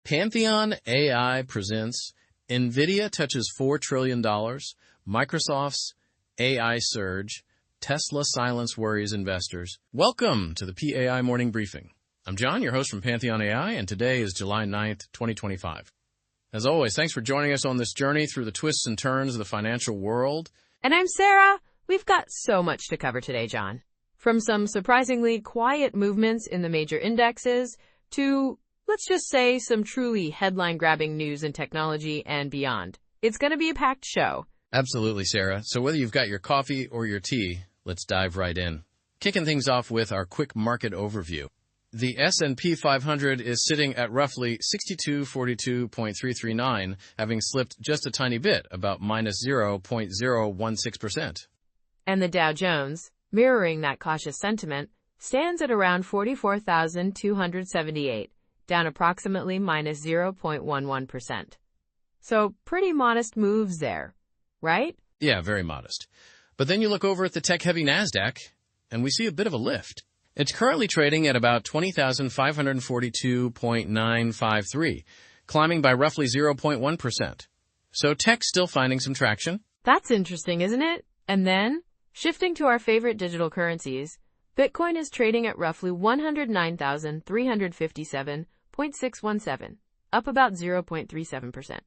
Pantheon AI presents Nvidia touches $4 trillion, Microsoft's AI surge, Tesla silence worries investors. Welcome to the PAI Morning Briefing. I'm John, your host from PantheonAI, and today is July 9th, 2025. As always, thanks for joining us on this journey through the twists and turns of the financial world. And I'm Sarah. We've got so much to cover today, John. From some surprisingly quiet movements in the major indexes to, let's just say, some truly headline-grabbing news in technology and beyond. It's going to be a packed show. Absolutely, Sarah. So whether you've got your coffee or your tea, let's dive right in. Kicking things off with our quick market overview. The S&P 500 is sitting at roughly 6242.339, having slipped just a tiny bit, about minus 0.016%. And the Dow Jones, mirroring that cautious sentiment, stands at around 44,278, down approximately minus 0.11%. So pretty modest moves there, right? Yeah, very modest. But then you look over at the tech-heavy Nasdaq, and we see a bit of a lift. It's currently trading at about 20,542.953, climbing by roughly 0.1%. So tech's still finding some traction. That's interesting, isn't it? And then, shifting to our favorite digital currencies, Bitcoin is trading at roughly 109,357.617, up about 0.37%.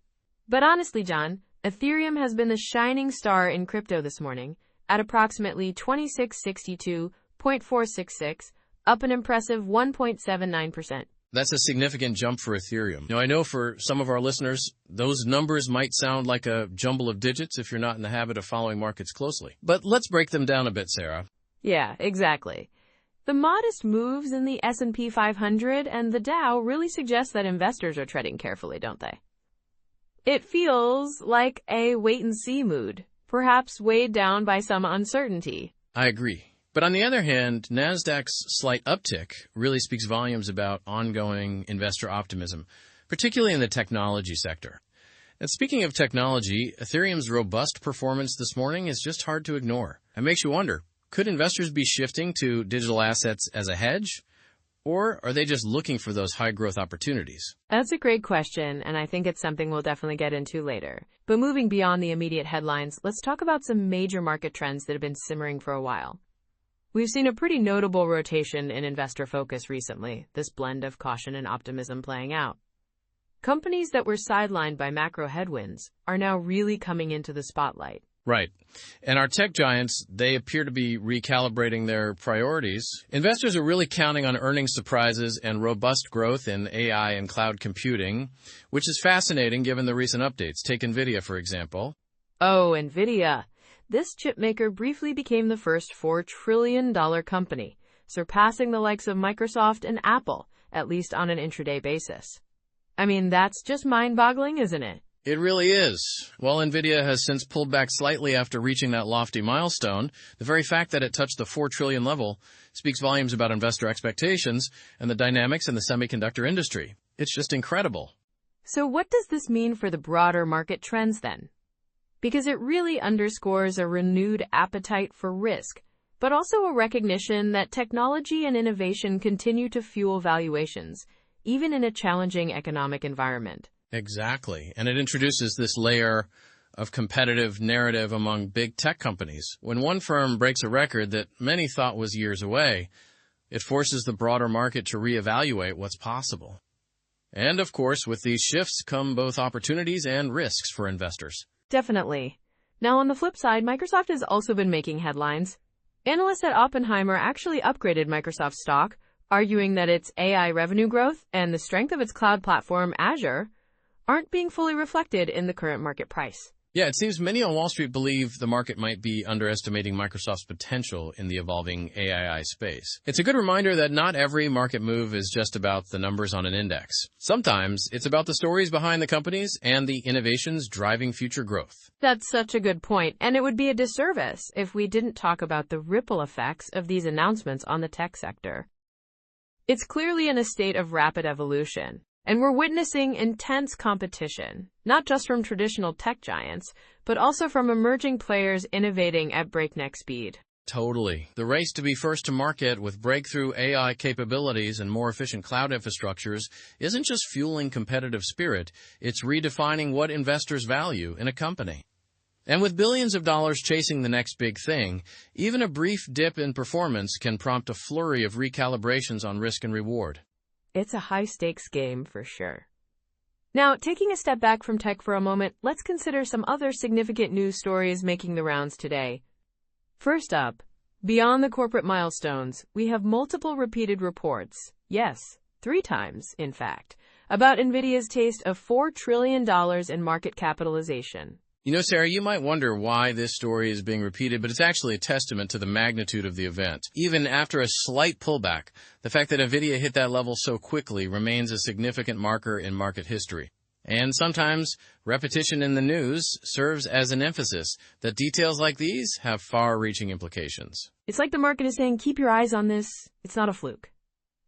But honestly, John, Ethereum has been the shining star in crypto this morning, at approximately 2662.466, up an impressive 1.79%. That's a significant jump for Ethereum. Now, I know for some of our listeners, those numbers might sound like a jumble of digits if you're not in the habit of following markets closely. But let's break them down a bit, Sarah. Yeah, exactly. The modest moves in the S&P 500 and the Dow really suggest that investors are treading carefully, don't they? It feels like a wait-and-see mood, perhaps weighed down by some uncertainty. I agree. But on the other hand, Nasdaq's slight uptick really speaks volumes about ongoing investor optimism, particularly in the technology sector. And speaking of technology, Ethereum's robust performance this morning is just hard to ignore. It makes you wonder, could investors be shifting to digital assets as a hedge? Or are they just looking for those high-growth opportunities? That's a great question, and I think it's something we'll definitely get into later. But moving beyond the immediate headlines, let's talk about some major market trends that have been simmering for a while. We've seen a pretty notable rotation in investor focus recently, this blend of caution and optimism playing out. Companies that were sidelined by macro headwinds are now really coming into the spotlight. Right. And our tech giants, they appear to be recalibrating their priorities. Investors are really counting on earnings surprises and robust growth in AI and cloud computing, which is fascinating given the recent updates. Take Nvidia, for example. Oh, Nvidia. This chipmaker briefly became the first $4 trillion company, surpassing the likes of Microsoft and Apple, at least on an intraday basis. I mean, that's just mind-boggling, isn't it? It really is. While Nvidia has since pulled back slightly after reaching that lofty milestone, the very fact that it touched the $4 trillion level speaks volumes about investor expectations and the dynamics in the semiconductor industry. It's just incredible. So what does this mean for the broader market trends then? Because it really underscores a renewed appetite for risk, but also a recognition that technology and innovation continue to fuel valuations, even in a challenging economic environment. Exactly. And it introduces this layer of competitive narrative among big tech companies. When one firm breaks a record that many thought was years away, it forces the broader market to reevaluate what's possible. And of course, with these shifts come both opportunities and risks for investors. Definitely. Now, on the flip side, Microsoft has also been making headlines. Analysts at Oppenheimer actually upgraded Microsoft stock, arguing that its AI revenue growth and the strength of its cloud platform, Azure, aren't being fully reflected in the current market price. Yeah, it seems many on Wall Street believe the market might be underestimating Microsoft's potential in the evolving AI space. It's a good reminder that not every market move is just about the numbers on an index. Sometimes it's about the stories behind the companies and the innovations driving future growth. That's such a good point, and it would be a disservice if we didn't talk about the ripple effects of these announcements on the tech sector. It's clearly in a state of rapid evolution. And we're witnessing intense competition, not just from traditional tech giants, but also from emerging players innovating at breakneck speed. Totally. The race to be first to market with breakthrough AI capabilities and more efficient cloud infrastructures isn't just fueling competitive spirit, it's redefining what investors value in a company. And with billions of dollars chasing the next big thing, even a brief dip in performance can prompt a flurry of recalibrations on risk and reward. It's a high-stakes game for sure. Now, taking a step back from tech for a moment, let's consider some other significant news stories making the rounds today. First up, beyond the corporate milestones, we have multiple repeated reports, yes, 3 times, in fact, about Nvidia's taste of $4 trillion in market capitalization. You know, Sarah, you might wonder why this story is being repeated, but it's actually a testament to the magnitude of the event. Even after a slight pullback, the fact that Nvidia hit that level so quickly remains a significant marker in market history. And sometimes, repetition in the news serves as an emphasis that details like these have far-reaching implications. It's like the market is saying, keep your eyes on this, it's not a fluke.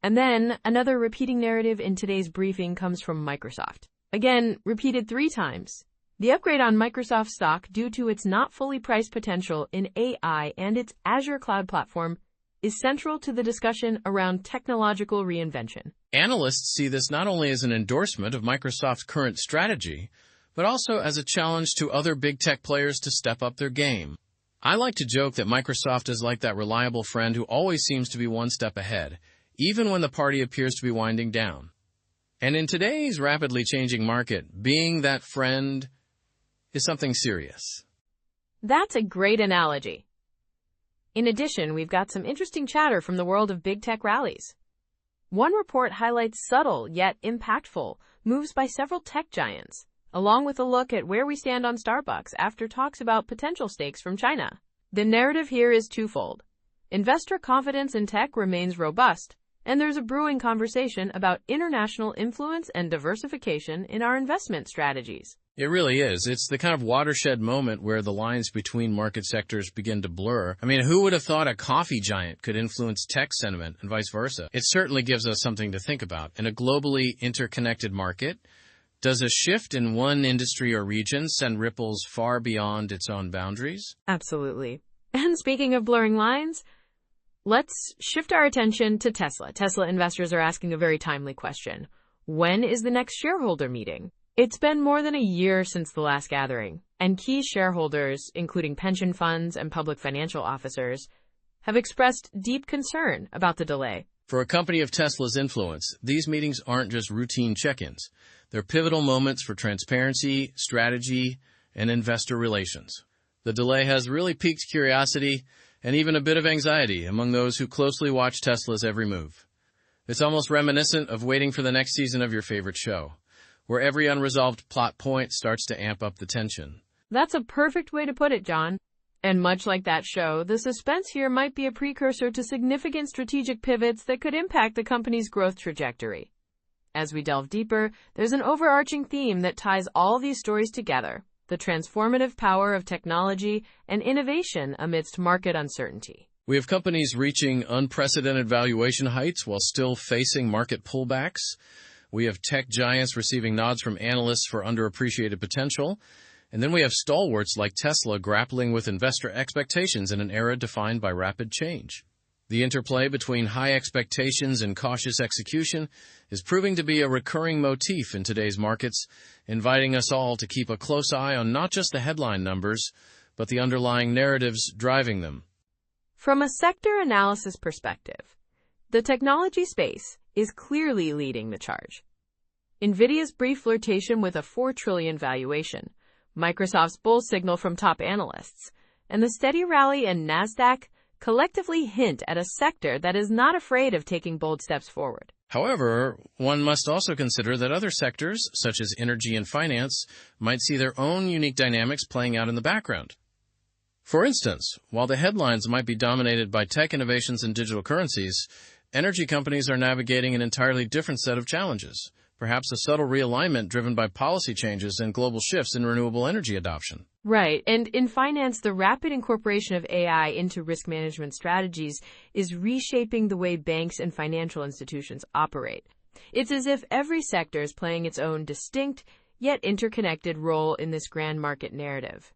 And then, another repeating narrative in today's briefing comes from Microsoft. Again, repeated 3 times. The upgrade on Microsoft stock due to its not fully priced potential in AI and its Azure cloud platform is central to the discussion around technological reinvention. Analysts see this not only as an endorsement of Microsoft's current strategy, but also as a challenge to other big tech players to step up their game. I like to joke that Microsoft is like that reliable friend who always seems to be one step ahead, even when the party appears to be winding down. And in today's rapidly changing market, being that friend is something serious. That's a great analogy. In addition, we've got some interesting chatter from the world of big tech rallies. One report highlights subtle yet impactful moves by several tech giants, along with a look at where we stand on Starbucks after talks about potential stakes from China. The narrative here is twofold. Investor confidence in tech remains robust, and there's a brewing conversation about international influence and diversification in our investment strategies. It really is. It's the kind of watershed moment where the lines between market sectors begin to blur. I mean, who would have thought a coffee giant could influence tech sentiment and vice versa? It certainly gives us something to think about. In a globally interconnected market, does a shift in one industry or region send ripples far beyond its own boundaries? Absolutely. And speaking of blurring lines, let's shift our attention to Tesla. Tesla investors are asking a very timely question. When is the next shareholder meeting? It's been more than a year since the last gathering, and key shareholders, including pension funds and public financial officers, have expressed deep concern about the delay. For a company of Tesla's influence, these meetings aren't just routine check-ins. They're pivotal moments for transparency, strategy, and investor relations. The delay has really piqued curiosity and even a bit of anxiety among those who closely watch Tesla's every move. It's almost reminiscent of waiting for the next season of your favorite show, where every unresolved plot point starts to amp up the tension. That's a perfect way to put it, John. And much like that show, the suspense here might be a precursor to significant strategic pivots that could impact the company's growth trajectory. As we delve deeper, there's an overarching theme that ties all these stories together: the transformative power of technology and innovation amidst market uncertainty. We have companies reaching unprecedented valuation heights while still facing market pullbacks. We have tech giants receiving nods from analysts for underappreciated potential. And then we have stalwarts like Tesla grappling with investor expectations in an era defined by rapid change. The interplay between high expectations and cautious execution is proving to be a recurring motif in today's markets, inviting us all to keep a close eye on not just the headline numbers, but the underlying narratives driving them. From a sector analysis perspective, the technology space is clearly leading the charge. Nvidia's brief flirtation with a $4 trillion valuation, Microsoft's bull signal from top analysts, and the steady rally in Nasdaq collectively hint at a sector that is not afraid of taking bold steps forward. However, one must also consider that other sectors, such as energy and finance, might see their own unique dynamics playing out in the background. For instance, while the headlines might be dominated by tech innovations and digital currencies, energy companies are navigating an entirely different set of challenges, perhaps a subtle realignment driven by policy changes and global shifts in renewable energy adoption. Right, and in finance, the rapid incorporation of AI into risk management strategies is reshaping the way banks and financial institutions operate. It's as if every sector is playing its own distinct, yet interconnected role in this grand market narrative.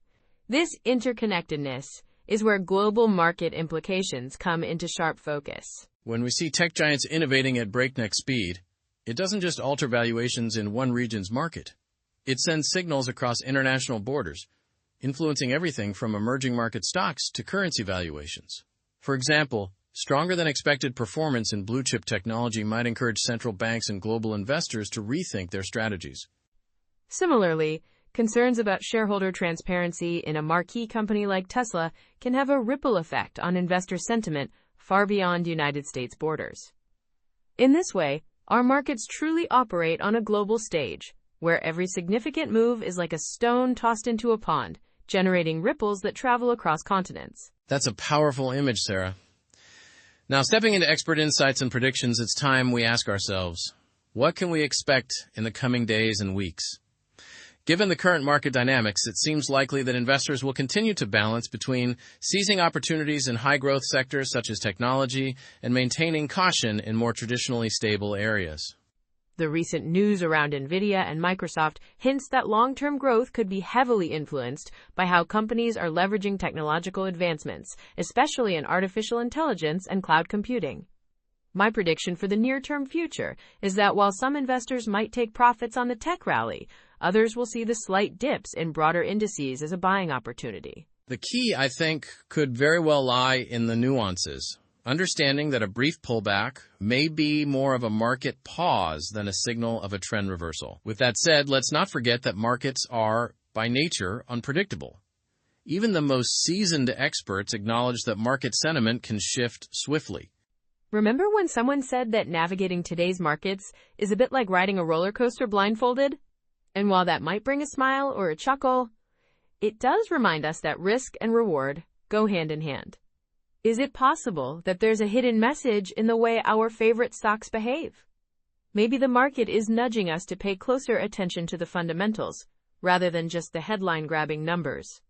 This interconnectedness is where global market implications come into sharp focus. When we see tech giants innovating at breakneck speed, it doesn't just alter valuations in one region's market. It sends signals across international borders, influencing everything from emerging market stocks to currency valuations. For example, stronger than expected performance in blue-chip technology might encourage central banks and global investors to rethink their strategies. Similarly, concerns about shareholder transparency in a marquee company like Tesla can have a ripple effect on investor sentiment far beyond United States borders. In this way, our markets truly operate on a global stage, where every significant move is like a stone tossed into a pond, generating ripples that travel across continents. That's a powerful image, Sarah. Now, stepping into expert insights and predictions, it's time we ask ourselves, what can we expect in the coming days and weeks? Given the current market dynamics, it seems likely that investors will continue to balance between seizing opportunities in high-growth sectors such as technology and maintaining caution in more traditionally stable areas. The recent news around Nvidia and Microsoft hints that long-term growth could be heavily influenced by how companies are leveraging technological advancements, especially in artificial intelligence and cloud computing. My prediction for the near-term future is that while some investors might take profits on the tech rally, others will see the slight dips in broader indices as a buying opportunity. The key, I think, could very well lie in the nuances. Understanding that a brief pullback may be more of a market pause than a signal of a trend reversal. With that said, let's not forget that markets are, by nature, unpredictable. Even the most seasoned experts acknowledge that market sentiment can shift swiftly. Remember when someone said that navigating today's markets is a bit like riding a roller coaster blindfolded? And while that might bring a smile or a chuckle, it does remind us that risk and reward go hand in hand. Is it possible that there's a hidden message in the way our favorite stocks behave? Maybe the market is nudging us to pay closer attention to the fundamentals, rather than just the headline-grabbing numbers.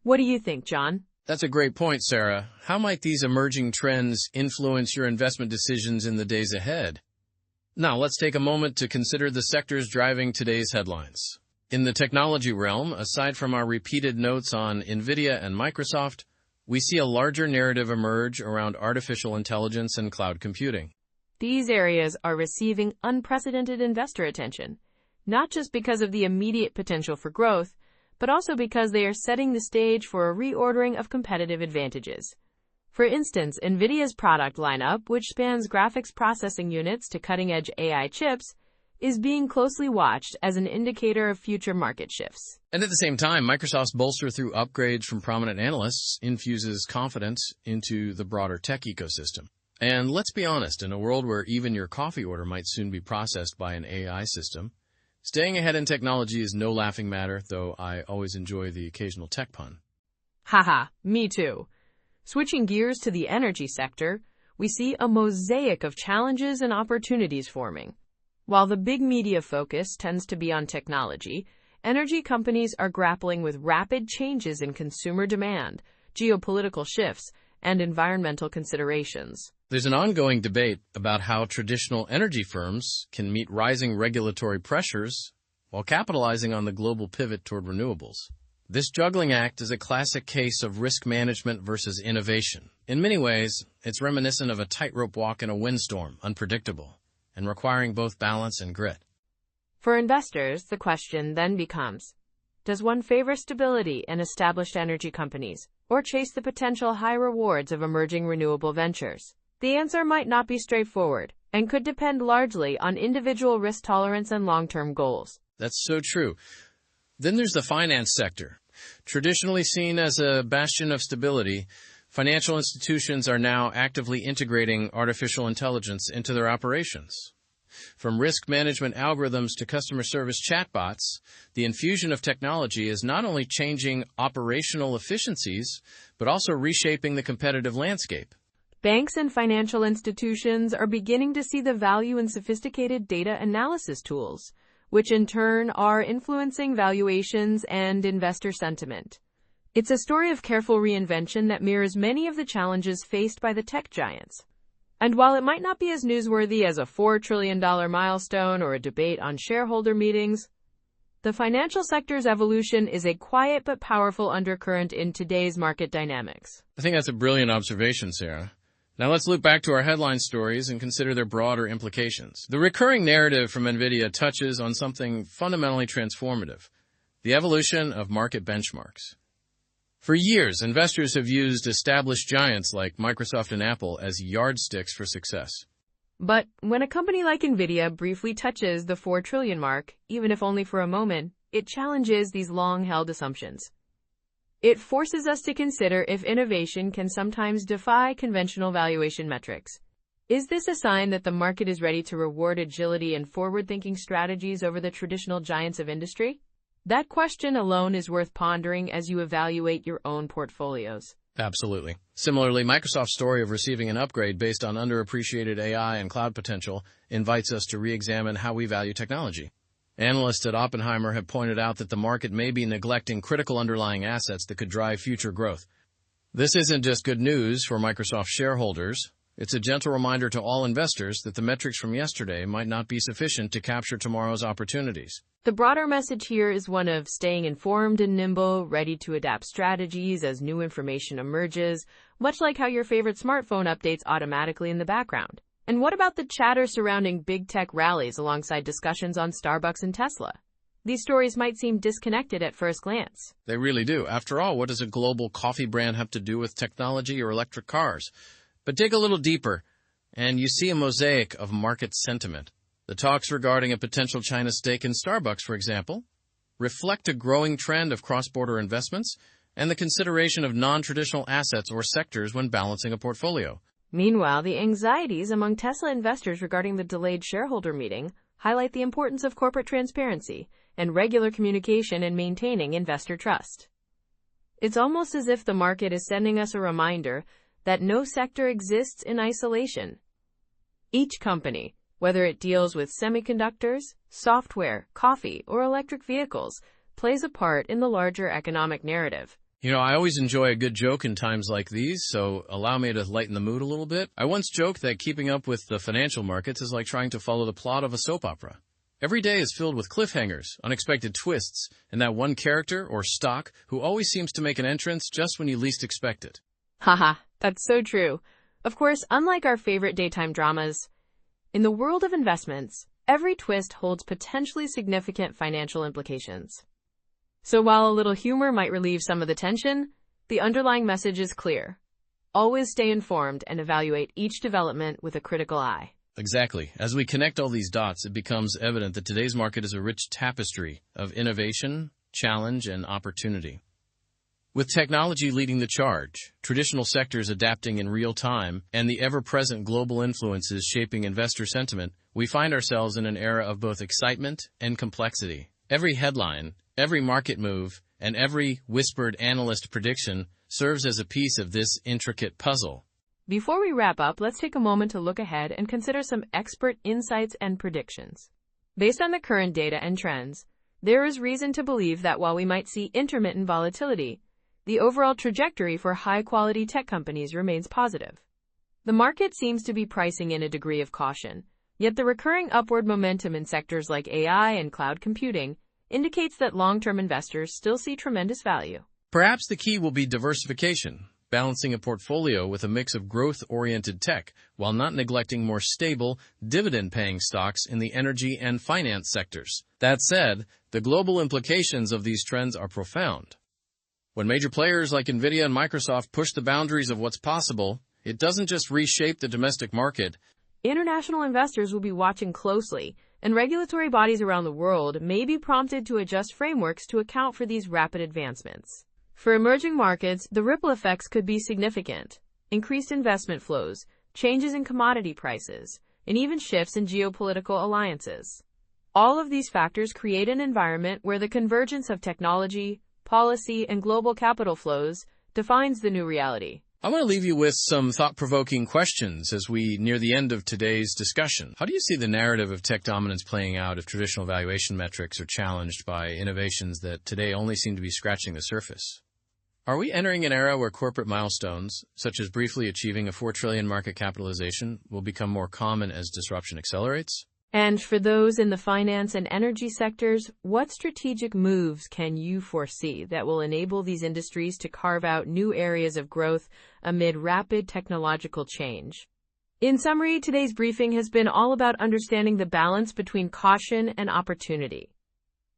What do you think, John? That's a great point, Sarah. How might these emerging trends influence your investment decisions in the days ahead? Now, let's take a moment to consider the sectors driving today's headlines. In the technology realm, aside from our repeated notes on Nvidia and Microsoft, we see a larger narrative emerge around artificial intelligence and cloud computing. These areas are receiving unprecedented investor attention, not just because of the immediate potential for growth, but also because they are setting the stage for a reordering of competitive advantages. For instance, Nvidia's product lineup, which spans graphics processing units to cutting-edge AI chips, is being closely watched as an indicator of future market shifts. And at the same time, Microsoft's bolster through upgrades from prominent analysts infuses confidence into the broader tech ecosystem. And let's be honest, in a world where even your coffee order might soon be processed by an AI system, staying ahead in technology is no laughing matter, though I always enjoy the occasional tech pun. Haha, me too. Switching gears to the energy sector, we see a mosaic of challenges and opportunities forming. While the big media focus tends to be on technology, energy companies are grappling with rapid changes in consumer demand, geopolitical shifts, and environmental considerations. There's an ongoing debate about how traditional energy firms can meet rising regulatory pressures while capitalizing on the global pivot toward renewables. This juggling act is a classic case of risk management versus innovation. In many ways, it's reminiscent of a tightrope walk in a windstorm, unpredictable, and requiring both balance and grit. For investors, the question then becomes, does one favor stability in established energy companies, or chase the potential high rewards of emerging renewable ventures? The answer might not be straightforward, and could depend largely on individual risk tolerance and long-term goals. That's so true. Then there's the finance sector. Traditionally seen as a bastion of stability, financial institutions are now actively integrating artificial intelligence into their operations. From risk management algorithms to customer service chatbots, the infusion of technology is not only changing operational efficiencies, but also reshaping the competitive landscape. Banks and financial institutions are beginning to see the value in sophisticated data analysis tools, which in turn are influencing valuations and investor sentiment. It's a story of careful reinvention that mirrors many of the challenges faced by the tech giants. And while it might not be as newsworthy as a $4 trillion milestone or a debate on shareholder meetings, The financial sector's evolution is a quiet but powerful undercurrent in today's market dynamics. I think that's a brilliant observation, Sarah. Now let's look back to our headline stories and consider their broader implications. The recurring narrative from Nvidia touches on something fundamentally transformative: the evolution of market benchmarks. For years, investors have used established giants like Microsoft and Apple as yardsticks for success. But when a company like Nvidia briefly touches the 4 trillion mark, even if only for a moment, it challenges these long-held assumptions. It forces us to consider if innovation can sometimes defy conventional valuation metrics. Is this a sign that the market is ready to reward agility and forward-thinking strategies over the traditional giants of industry? That question alone is worth pondering as you evaluate your own portfolios. Absolutely. Similarly, Microsoft's story of receiving an upgrade based on underappreciated AI and cloud potential invites us to re-examine how we value technology. Analysts at Oppenheimer have pointed out that the market may be neglecting critical underlying assets that could drive future growth. This isn't just good news for Microsoft shareholders. It's a gentle reminder to all investors that the metrics from yesterday might not be sufficient to capture tomorrow's opportunities. The broader message here is one of staying informed and nimble, ready to adapt strategies as new information emerges, much like how your favorite smartphone updates automatically in the background. And what about the chatter surrounding big tech rallies alongside discussions on Starbucks and Tesla? These stories might seem disconnected at first glance. They really do. After all, what does a global coffee brand have to do with technology or electric cars? But dig a little deeper, and you see a mosaic of market sentiment. The talks regarding a potential China stake in Starbucks, for example, reflect a growing trend of cross-border investments and the consideration of non-traditional assets or sectors when balancing a portfolio. Meanwhile, the anxieties among Tesla investors regarding the delayed shareholder meeting highlight the importance of corporate transparency and regular communication in maintaining investor trust. It's almost as if the market is sending us a reminder that no sector exists in isolation. Each company, whether it deals with semiconductors, software, coffee, or electric vehicles, plays a part in the larger economic narrative. You know, I always enjoy a good joke in times like these, so allow me to lighten the mood a little bit. I once joked that keeping up with the financial markets is like trying to follow the plot of a soap opera. Every day is filled with cliffhangers, unexpected twists, and that one character or stock who always seems to make an entrance just when you least expect it. Haha, that's so true. Of course, unlike our favorite daytime dramas, in the world of investments, every twist holds potentially significant financial implications. So while a little humor might relieve some of the tension, the underlying message is clear. Always stay informed and evaluate each development with a critical eye. Exactly. As we connect all these dots, it becomes evident that today's market is a rich tapestry of innovation, challenge, and opportunity. With technology leading the charge, traditional sectors adapting in real time, and the ever-present global influences shaping investor sentiment, we find ourselves in an era of both excitement and complexity. Every headline, every market move, and every whispered analyst prediction serves as a piece of this intricate puzzle. Before we wrap up, let's take a moment to look ahead and consider some expert insights and predictions. Based on the current data and trends, there is reason to believe that while we might see intermittent volatility, the overall trajectory for high-quality tech companies remains positive. The market seems to be pricing in a degree of caution, yet the recurring upward momentum in sectors like AI and cloud computing indicates that long-term investors still see tremendous value. Perhaps the key will be diversification, balancing a portfolio with a mix of growth-oriented tech while not neglecting more stable, dividend-paying stocks in the energy and finance sectors. That said, the global implications of these trends are profound. When major players like Nvidia and Microsoft push the boundaries of what's possible, it doesn't just reshape the domestic market. International investors will be watching closely, and regulatory bodies around the world may be prompted to adjust frameworks to account for these rapid advancements. For emerging markets, the ripple effects could be significant. Increased investment flows, changes in commodity prices, and even shifts in geopolitical alliances. All of these factors create an environment where the convergence of technology, policy, and global capital flows defines the new reality. I want to leave you with some thought-provoking questions as we near the end of today's discussion. How do you see the narrative of tech dominance playing out if traditional valuation metrics are challenged by innovations that today only seem to be scratching the surface? Are we entering an era where corporate milestones, such as briefly achieving a 4 trillion market capitalization, will become more common as disruption accelerates? And for those in the finance and energy sectors, what strategic moves can you foresee that will enable these industries to carve out new areas of growth amid rapid technological change? In summary, today's briefing has been all about understanding the balance between caution and opportunity.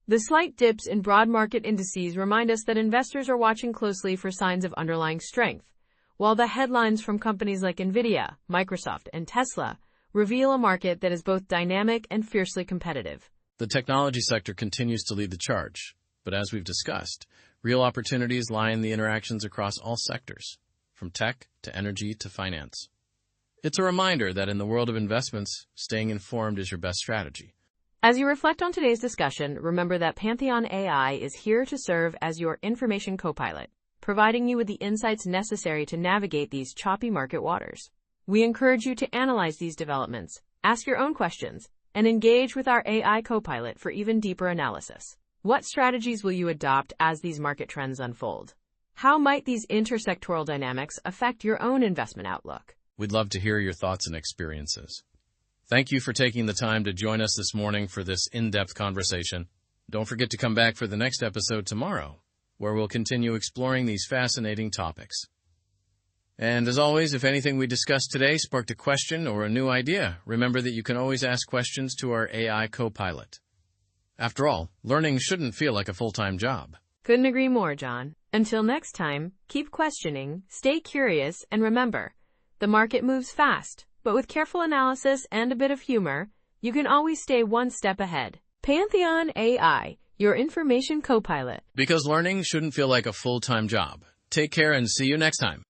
The slight dips in broad market indices remind us that investors are watching closely for signs of underlying strength, while the headlines from companies like Nvidia, Microsoft, and Tesla reveal a market that is both dynamic and fiercely competitive. The technology sector continues to lead the charge, but as we've discussed, real opportunities lie in the interactions across all sectors, from tech to energy to finance. It's a reminder that in the world of investments, staying informed is your best strategy. As you reflect on today's discussion, remember that Pantheon AI is here to serve as your information co-pilot, providing you with the insights necessary to navigate these choppy market waters. We encourage you to analyze these developments, ask your own questions, and engage with our AI co-pilot for even deeper analysis. What strategies will you adopt as these market trends unfold? How might these intersectoral dynamics affect your own investment outlook? We'd love to hear your thoughts and experiences. Thank you for taking the time to join us this morning for this in-depth conversation. Don't forget to come back for the next episode tomorrow, where we'll continue exploring these fascinating topics. And as always, if anything we discussed today sparked a question or a new idea, remember that you can always ask questions to our AI co-pilot. After all, learning shouldn't feel like a full-time job. Couldn't agree more, John. Until next time, keep questioning, stay curious, and remember, the market moves fast, but with careful analysis and a bit of humor, you can always stay one step ahead. Pantheon AI, your information co-pilot. Because learning shouldn't feel like a full-time job. Take care and see you next time.